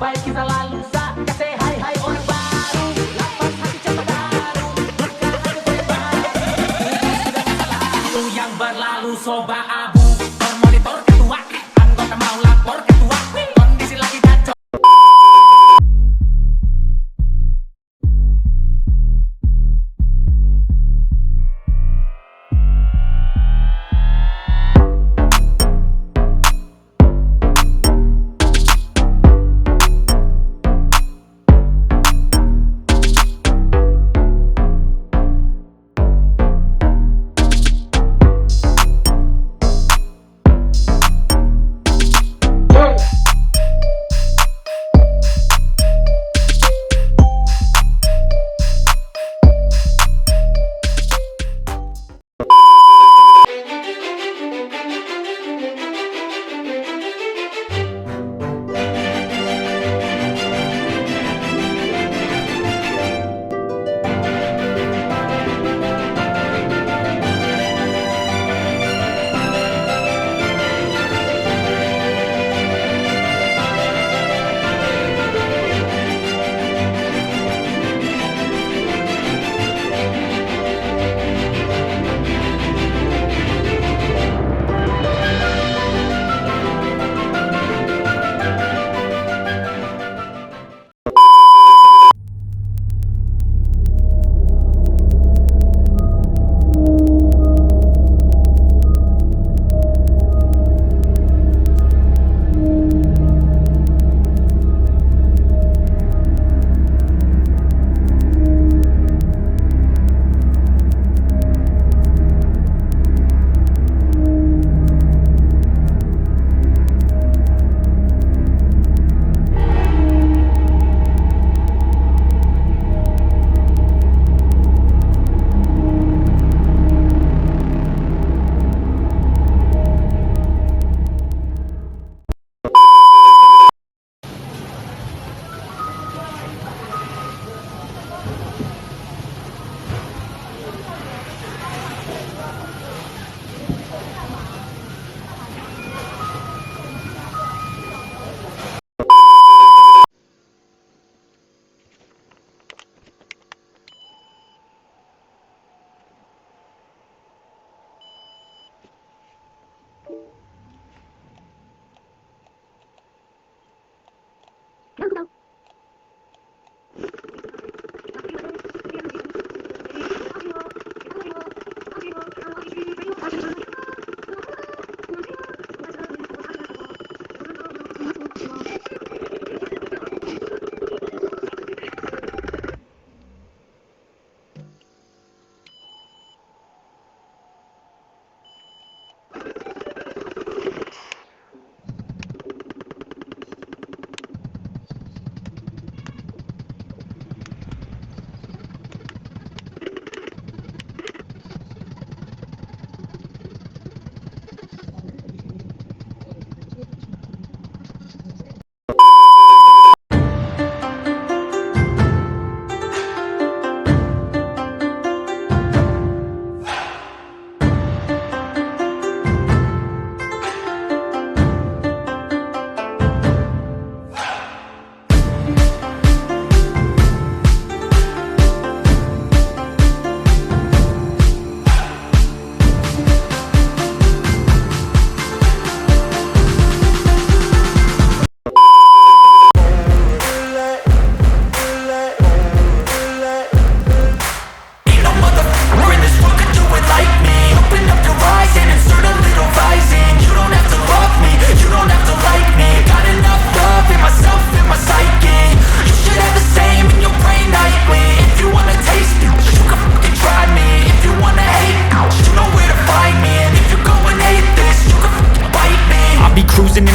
baik kita lalu kasih hai orang baru. Lapas hati cepat baru, berkah ada yang baru. Sudah masa lalu yang berlalu soba abu. Monitor ketua, anggota mau lapor ketua. Kondisi lagi kacau.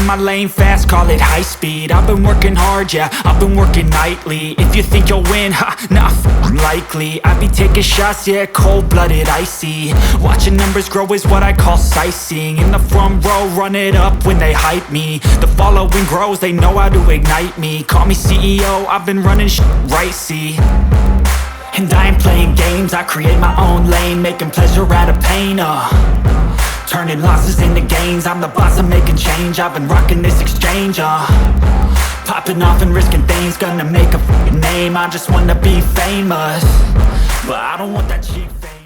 my lane fast, call it high speed. I've been working hard, yeah, I've been working nightly. If you think you'll win, ha, nah, likely. I be taking shots, yeah, cold-blooded, icy. Watching numbers grow is what I call sightseeing. In the front row, run it up when they hype me. The following grows, they know how to ignite me. Call me CEO, I've been running shit right, see. And I ain't playing games, I create my own lane, making pleasure out of pain, turning losses into gains. I'm the boss, I'm making change, I've been rocking this exchange, Popping off and risking things, gonna make a fucking name. I just wanna be famous, but I don't want that cheap fame.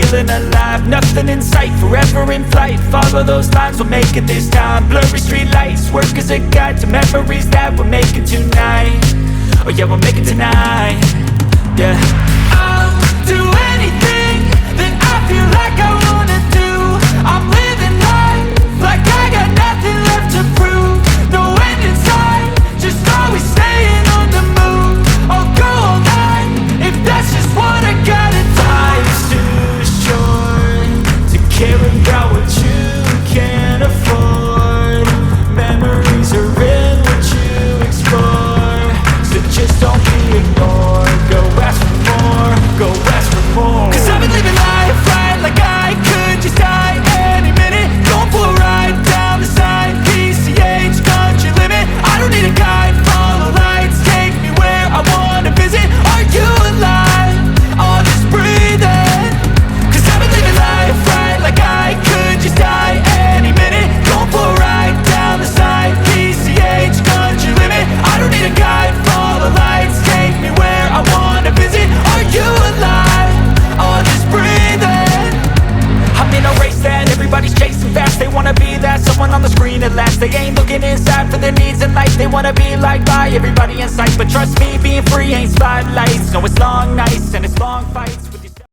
feeling alive. Nothing in sight, forever in flight. Follow those lines, we'll make it this time. Blurry street lights, work as a guide to memories that we're making tonight. Oh yeah, we'll make it tonight. Yeah, I'll do anything that I feel like I wanna do. I'm living life like I got nothing left to prove. No end in sight, just always staying on the move. I'll go all night if that's just what I gotta do. Life's too short to care about what you can't afford. Memories are in what you explore, so just don't be ignored. Go ask for more, go ask for more. Cause I've been living life right like I could just die any minute. Going for a ride down the side, PCH country limit. I don't need a guide, follow lights, take me where I wanna visit. Are you alive? Or just breathing? Cause I've been living life right like I could just die any minute. Going for a ride down the side, PCH country limit. I don't need a guide, follow lights, take me where I wanna visit. Are you alive? Or just breathing? I'm in a race that everybody's chasing fast. They wanna be that someone on the screen at last. They ain't looking inside for their needs in life. They wanna be liked by everybody in sight. But trust me, being free ain't spotlights. No, it's long nights and it's long fights with yourself.